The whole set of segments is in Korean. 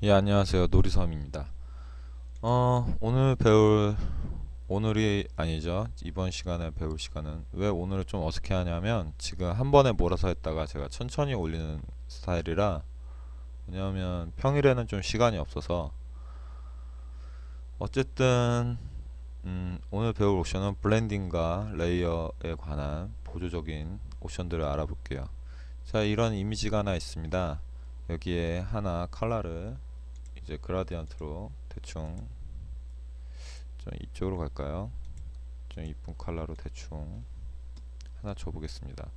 예, 안녕하세요. 놀이섬입니다. 오늘이 아니죠. 이번 시간에 배울 시간은 왜 오늘을 좀 어색해 하냐면 지금 한 번에 몰아서 했다가 제가 천천히 올리는 스타일이라, 왜냐하면 평일에는 좀 시간이 없어서. 어쨌든 오늘 배울 옵션은 블렌딩과 레이어에 관한 보조적인 옵션들을 알아볼게요. 자, 이런 이미지가 하나 있습니다. 여기에 하나 컬러를 이제 그라디언트로 대충 좀 이쪽으로 갈까요? 좀 이쁜 컬러로 대충 하나 줘보겠습니다.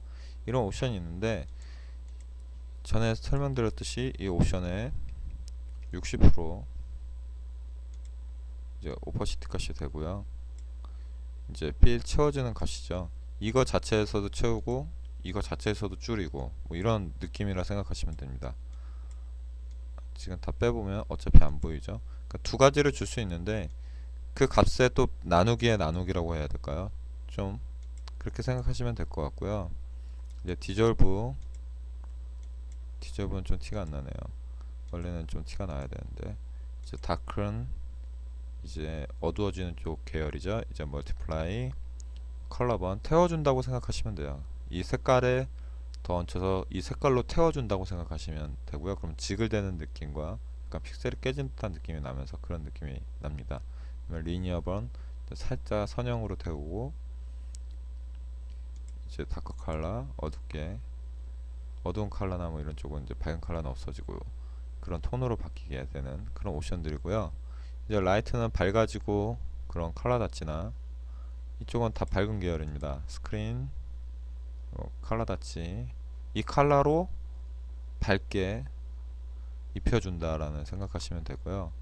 이런 옵션이 있는데, 전에 설명드렸듯이 이 옵션에 60% 이제 오퍼시티 값이 되고요. 이제 필 채워지는 값이죠. 이거 자체에서도 채우고 이거 자체에서도 줄이고 뭐 이런 느낌이라 생각하시면 됩니다. 지금 다 빼보면 어차피 안 보이죠. 그러니까 두 가지를 줄 수 있는데, 그 값에 또 나누기의 나누기라고 해야 될까요? 좀 그렇게 생각하시면 될 것 같고요. 이제 디졸브는 좀 티가 안 나네요. 원래는 좀 티가 나야 되는데. 이제 다크는 이제 어두워지는 쪽 계열이죠. 이제 멀티플라이 컬러번 태워준다고 생각하시면 돼요. 이 색깔에 더 얹혀서 이 색깔로 태워준다고 생각하시면 되고요. 그럼 지글대는 느낌과 약간 픽셀이 깨진 듯한 느낌이 나면서 그런 느낌이 납니다. 리니어번 살짝 선형으로 태우고, 이제 다크 컬러 어둡게, 어두운 컬러나 뭐 이런 쪽은 이제 밝은 컬러는 없어지고 그런 톤으로 바뀌게 되는 그런 옵션들이고요. 이제 라이트는 밝아지고 그런 컬러 다치나, 이쪽은 다 밝은 계열입니다. 스크린, 컬러 다치, 이 컬러로 밝게 입혀준다라는 생각하시면 되고요.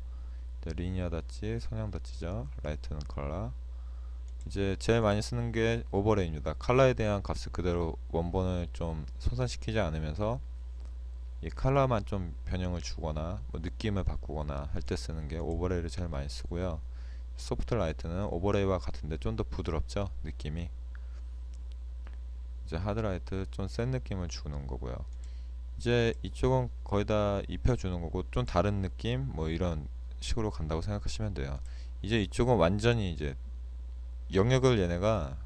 리니어 다치, 성형 다치죠. 라이트는 컬러. 이제 제일 많이 쓰는 게 오버레이입니다. 컬러에 대한 값을 그대로 원본을 좀 손상시키지 않으면서 이 컬러만 좀 변형을 주거나 뭐 느낌을 바꾸거나 할 때 쓰는 게 오버레이를 제일 많이 쓰고요. 소프트 라이트는 오버레이와 같은데 좀 더 부드럽죠, 느낌이. 이제 하드 라이트 좀 센 느낌을 주는 거고요. 이제 이쪽은 거의 다 입혀주는 거고 좀 다른 느낌 뭐 이런 식으로 간다고 생각하시면 돼요. 이제 이쪽은 완전히 이제 영역을 얘네가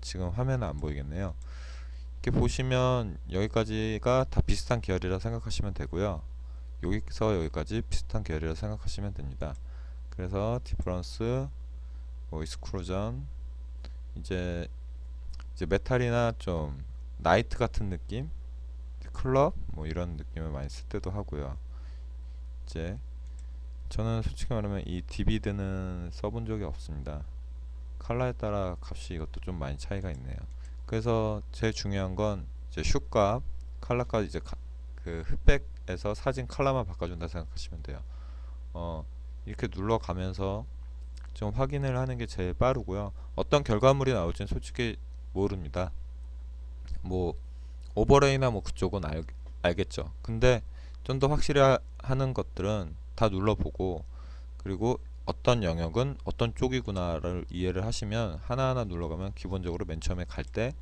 지금 화면은 안 보이겠네요. 이렇게 보시면 여기까지가 다 비슷한 계열이라 생각하시면 되고요. 여기서 여기까지 비슷한 계열이라 생각하시면 됩니다. 그래서 디퍼런스, 뭐 익스크루전, 이제 메탈이나 좀 나이트 같은 느낌, 클럽 뭐 이런 느낌을 많이 쓸 때도 하고요. 이제 저는 솔직히 말하면 이 디비드는 써본 적이 없습니다. 컬러에 따라 값이 이것도 좀 많이 차이가 있네요. 그래서 제일 중요한 건 이제 슈값, 컬러값, 이제 그 흑백에서 사진 컬러만 바꿔준다 생각하시면 돼요. 이렇게 눌러가면서 좀 확인을 하는 게 제일 빠르고요. 어떤 결과물이 나올지는 솔직히 모릅니다. 뭐 오버레이나 뭐 그쪽은 알겠죠. 근데 좀 더 확실히 하는 것들은 다 눌러보고, 그리고 어떤 영역은 어떤 쪽이구나를 이해를 하시면 하나하나 눌러가면 기본적으로 맨 처음에 갈 때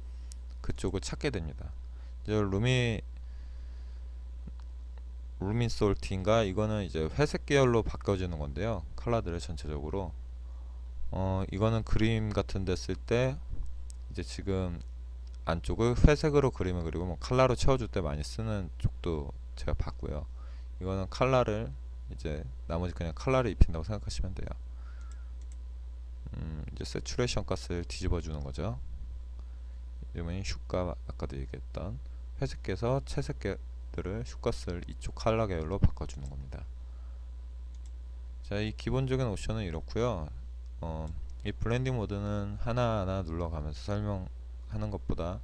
그쪽을 찾게 됩니다. 이제 루민 솔팅가, 이거는 이제 회색 계열로 바꿔지는 건데요. 컬러들을 전체적으로 이거는 그림 같은 데 쓸 때 이제 지금 안쪽을 회색으로 그림을 그리고 뭐 컬러로 채워줄 때 많이 쓰는 쪽도 제가 봤고요. 이거는 컬러를 이제 나머지 그냥 컬러를 입힌다고 생각하시면 돼요. 이제 세츄레이션 값을 뒤집어 주는 거죠. 이러면 슈가, 아까도 얘기했던 회색계에서 채색계들을 슈값을 이쪽 컬러 계열로 바꿔주는 겁니다. 자, 이 기본적인 옵션은 이렇고요. 이 블렌딩 모드는 하나하나 눌러가면서 설명하는 것보다,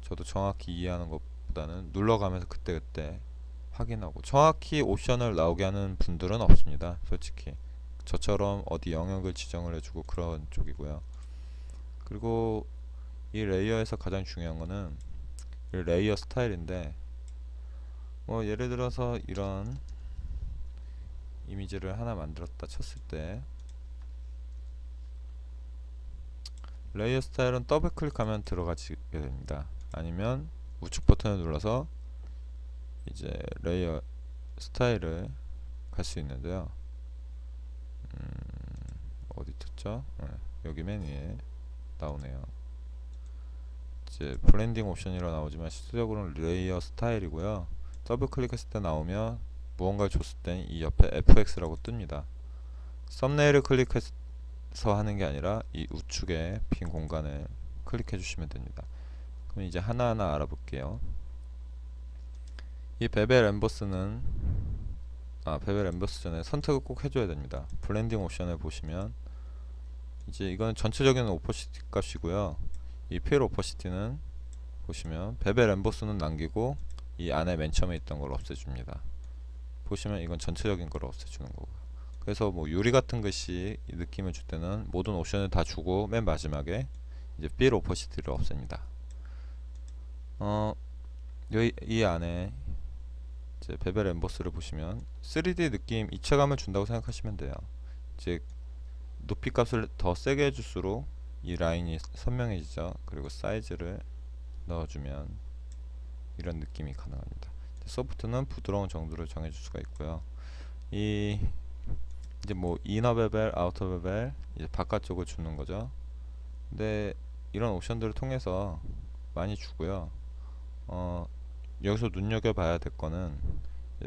저도 정확히 이해하는 것보다는 눌러가면서 그때그때 확인하고, 정확히 옵션을 나오게 하는 분들은 없습니다. 솔직히 저처럼 어디 영역을 지정을 해주고 그런 쪽이고요. 그리고 이 레이어에서 가장 중요한 거는 이 레이어 스타일인데, 뭐 예를 들어서 이런 이미지를 하나 만들었다 쳤을 때, 레이어 스타일은 더블 클릭하면 들어가게 됩니다. 아니면 우측 버튼을 눌러서 이제 레이어 스타일을 갈 수 있는데요. 어디 있었죠? 네, 여기 맨 위에 나오네요. 이제 블렌딩 옵션이라 나오지만 실질적으로는 레이어 스타일이고요. 더블 클릭했을 때 나오면 무언가를 줬을 땐 이 옆에 FX라고 뜹니다. 썸네일을 클릭해서 하는 게 아니라 이 우측에 빈 공간을 클릭해 주시면 됩니다. 그럼 이제 하나하나 알아볼게요. 이 베벨 엠버스는 베벨 엠버스 전에 선택을 꼭 해줘야 됩니다. 블렌딩 옵션을 보시면 이제 이거는 전체적인 오퍼시티 값이고요. 이 필 오퍼시티는 보시면 베벨 엠버스는 남기고 이 안에 맨 처음에 있던 걸 없애줍니다. 보시면 이건 전체적인 걸 없애주는 거고요. 그래서 뭐 유리 같은 것이 느낌을 줄 때는 모든 옵션을 다 주고 맨 마지막에 이제 필 오퍼시티를 없앱니다. 여기 이 안에 이제 베벨 엠버스를 보시면 3D 느낌 입체감을 준다고 생각하시면 돼요. 이제 높이 값을 더 세게 해줄수록 이 라인이 선명해지죠. 그리고 사이즈를 넣어주면 이런 느낌이 가능합니다. 소프트는 부드러운 정도를 정해줄 수가 있고요. 이제 뭐 이너 베벨, 아우터 베벨 이제 바깥쪽을 주는 거죠. 근데 이런 옵션들을 통해서 많이 주고요. 여기서 눈여겨봐야 될 거는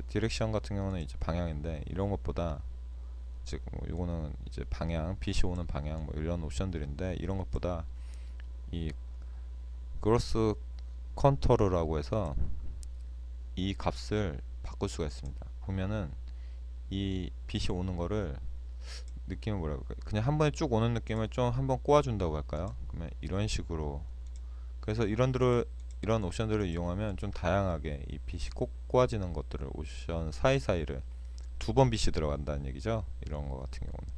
디렉션 같은 경우는 이제 방향인데 이런 것보다 즉 뭐 요거는 이제 방향, 빛이 오는 방향 뭐 이런 옵션들인데 이런 것보다 이 그로스 컨터르라고 해서 이 값을 바꿀 수가 있습니다. 보면은 이 빛이 오는 거를 느낌을 뭐라고 할까요? 그냥 한 번에 쭉 오는 느낌을 좀 한번 꼬아준다고 할까요? 그러면 이런 식으로 그래서 이런 옵션들을 이용하면 좀 다양하게 이 빛이 꼭 꼬아지는 것들을 옵션 사이사이를 두 번 빛이 들어간다는 얘기죠. 이런 거 같은 경우는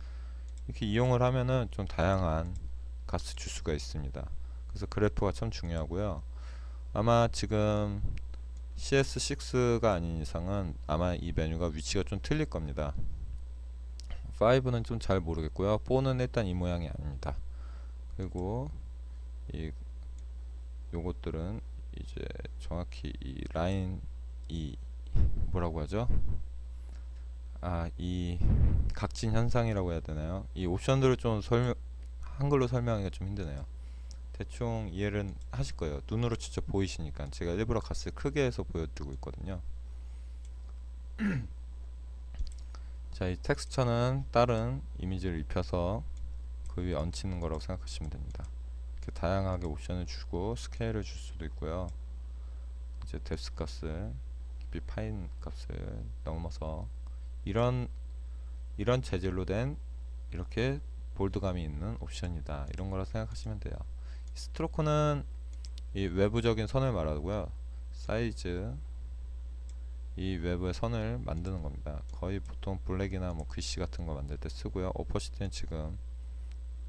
이렇게 이용을 하면은 좀 다양한 값을 줄 수가 있습니다. 그래서 그래프가 참 중요하고요. 아마 지금 CS6가 아닌 이상은 아마 이 메뉴가 위치가 좀 틀릴 겁니다. 5는 좀 잘 모르겠고요. 4는 일단 이 모양이 아닙니다. 그리고 이 요것들은 이제 정확히 이 라인 이 뭐라고 하죠? 이 각진 현상이라고 해야 되나요? 이 옵션들을 좀 한글로 설명하기가 좀 힘드네요. 대충 이해를 하실 거예요. 눈으로 직접 보이시니까. 제가 일부러 값을 크게 해서 보여드리고 있거든요. 자, 이 텍스처는 다른 이미지를 입혀서 그 위에 얹히는 거라고 생각하시면 됩니다. 이렇게 다양하게 옵션을 주고 스케일을 줄 수도 있고요. 이제 뎁스 값을 깊이 파인 값을 넘어서 이런 재질로 된 이렇게 볼드감이 있는 옵션이다. 이런 거라 생각하시면 돼요. 스트로크는 이 외부적인 선을 말하고요. 사이즈 이 외부의 선을 만드는 겁니다. 거의 보통 블랙이나 뭐 글씨 같은 거 만들 때 쓰고요. 오퍼시티는 지금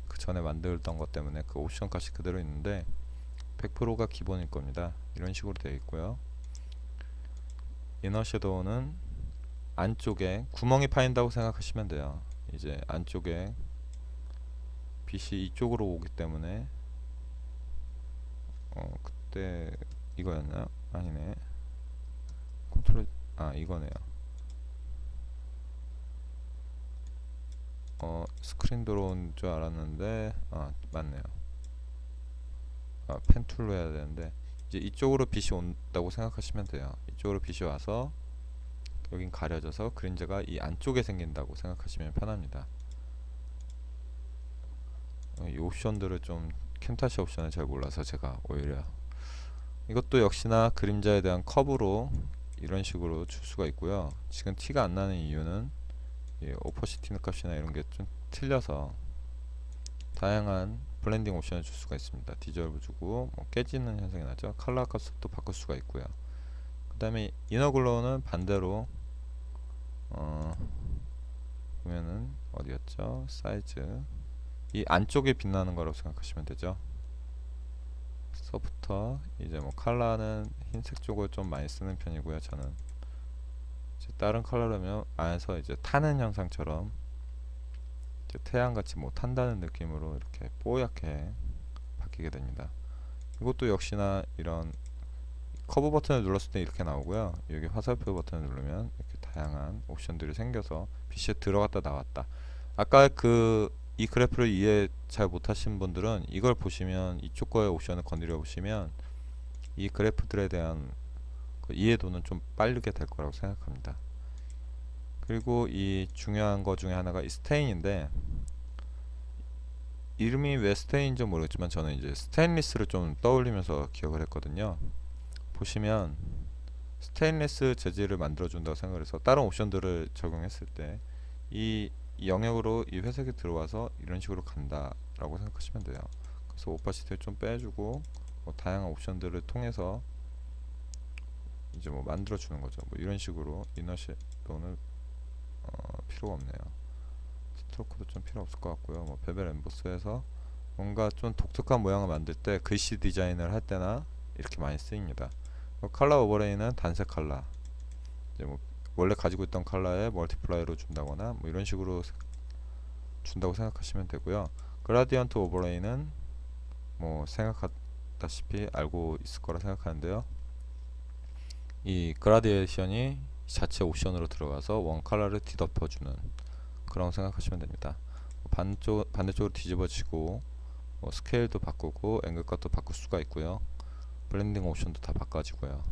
그 전에 만들던 것 때문에 그 옵션 값이 그대로 있는데 100%가 기본일 겁니다. 이런 식으로 되어 있고요. 이너 섀도우는 안쪽에 구멍이 파인다고 생각하시면 돼요. 이제 안쪽에 빛이 이쪽으로 오기 때문에 그때 이거였나요? 아니네. 컨트롤 이거네요. 스크린 들어온 줄 알았는데 맞네요. 펜 툴로 해야 되는데 이제 이쪽으로 빛이 온다고 생각하시면 돼요. 이쪽으로 빛이 와서 여긴 가려져서 그림자가 이 안쪽에 생긴다고 생각하시면 편합니다. 이 옵션들을 좀 캠타시 옵션을 잘 몰라서 제가 오히려 이것도 역시나 그림자에 대한 컵으로 이런 식으로 줄 수가 있고요. 지금 티가 안 나는 이유는 오퍼시티 값이나 이런 게 좀 틀려서 다양한 블렌딩 옵션을 줄 수가 있습니다. 디졸브 주고 뭐 깨지는 현상이 나죠. 컬러 값도 바꿀 수가 있고요. 그 다음에 이너 글로우는 반대로 보면은 어디였죠? 사이즈 이 안쪽에 빛나는 거라고 생각하시면 되죠. 소프터 이제 뭐 컬러는 흰색 쪽을 좀 많이 쓰는 편이고요. 저는 이제 다른 컬러라면 안에서 이제 타는 현상처럼 이제 태양같이 뭐 탄다는 느낌으로 이렇게 뽀얗게 바뀌게 됩니다. 이것도 역시나 이런 커브 버튼을 눌렀을 때 이렇게 나오고요. 여기 화살표 버튼을 누르면 이렇게 다양한 옵션들이 생겨서 PC에 들어갔다 나왔다. 아까 이 그래프를 이해 잘 못하신 분들은 이걸 보시면, 이쪽 거의 옵션을 건드려 보시면 이 그래프들에 대한 그 이해도는 좀 빠르게 될 거라고 생각합니다. 그리고 이 중요한 거 중에 하나가 이 스테인인데, 이름이 왜 스테인인지 모르겠지만 저는 이제 스테인리스를 좀 떠올리면서 기억을 했거든요. 보시면 스테인리스 재질을 만들어 준다고 생각을 해서 다른 옵션들을 적용했을 때 이 영역으로 이 회색이 들어와서 이런 식으로 간다 라고 생각하시면 돼요. 그래서 오파시티를 좀 빼주고 뭐 다양한 옵션들을 통해서 이제 뭐 만들어 주는 거죠. 뭐 이런 식으로 이너 섀도우는 필요가 없네요. 스트로크도 좀 필요 없을 것 같고요. 뭐 베벨 엠보스에서 뭔가 좀 독특한 모양을 만들 때, 글씨 디자인을 할 때나 이렇게 많이 쓰입니다. 컬러 오버레이는 단색 컬러, 이제 뭐 원래 가지고 있던 컬러에 멀티플라이로 준다거나 뭐 이런 식으로 준다고 생각하시면 되고요. 그라디언트 오버레이는 뭐 생각하다시피 알고 있을 거라 생각하는데요. 이 그라디에이션이 자체 옵션으로 들어가서 원 컬러를 뒤덮어주는 그런 생각하시면 됩니다. 반대쪽으로 뒤집어지고 뭐 스케일도 바꾸고 앵글값도 바꿀 수가 있고요. 블렌딩 옵션도 다 바꿔지고요.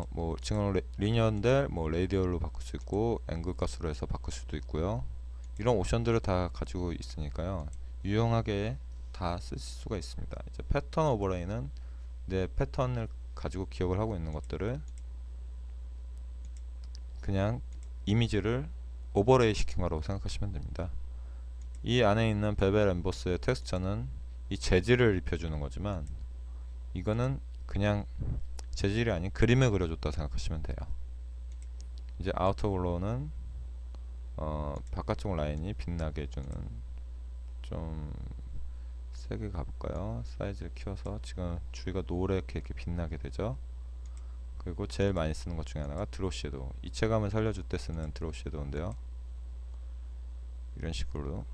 뭐 지금 리니어인데 뭐 레이디얼로 바꿀 수 있고 앵글 값으로 해서 바꿀 수도 있고요. 이런 옵션들을 다 가지고 있으니까요, 유용하게 다 쓸 수가 있습니다. 이제 패턴 오버레이는 내 패턴을 가지고 기억을 하고 있는 것들을 그냥 이미지를 오버레이 시킨 거라고 생각하시면 됩니다. 이 안에 있는 베벨 엠보스의 텍스처는 이 재질을 입혀주는 거지만, 이거는 그냥 재질이 아닌 그림을 그려줬다 생각하시면 돼요. 이제 아우터 글로우는 바깥쪽 라인이 빛나게 해주는, 좀 세게 가볼까요? 사이즈를 키워서 지금 주위가 노랗게 이렇게 빛나게 되죠. 그리고 제일 많이 쓰는 것 중에 하나가 드로우 섀도우, 입체감을 살려줄 때 쓰는 드로우 섀도우인데요, 이런 식으로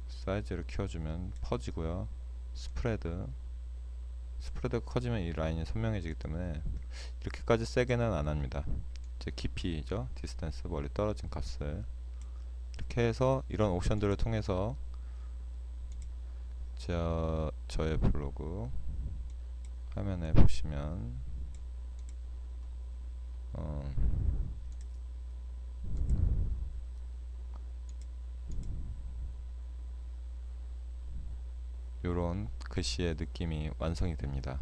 사이즈를 키워주면 퍼지고요. 스프레드가 커지면 이 라인이 선명해지기 때문에 이렇게까지 세게는 안 합니다. 이제 깊이죠, 디스턴스, 멀리 떨어진 값을 이렇게 해서 이런 옵션들을 통해서 저의 블로그 화면에 보시면 요런 글씨의 느낌이 완성이 됩니다.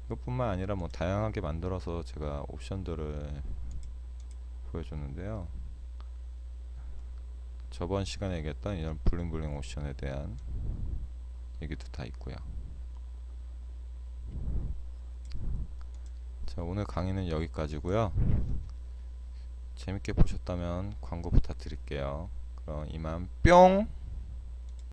이것뿐만 아니라 뭐 다양하게 만들어서 제가 옵션들을 보여줬는데요, 저번 시간에 얘기했던 이런 블링블링 옵션에 대한 얘기도 다 있고요. 자, 오늘 강의는 여기까지고요. 재밌게 보셨다면 광고 부탁드릴게요. 그럼 이만 뿅!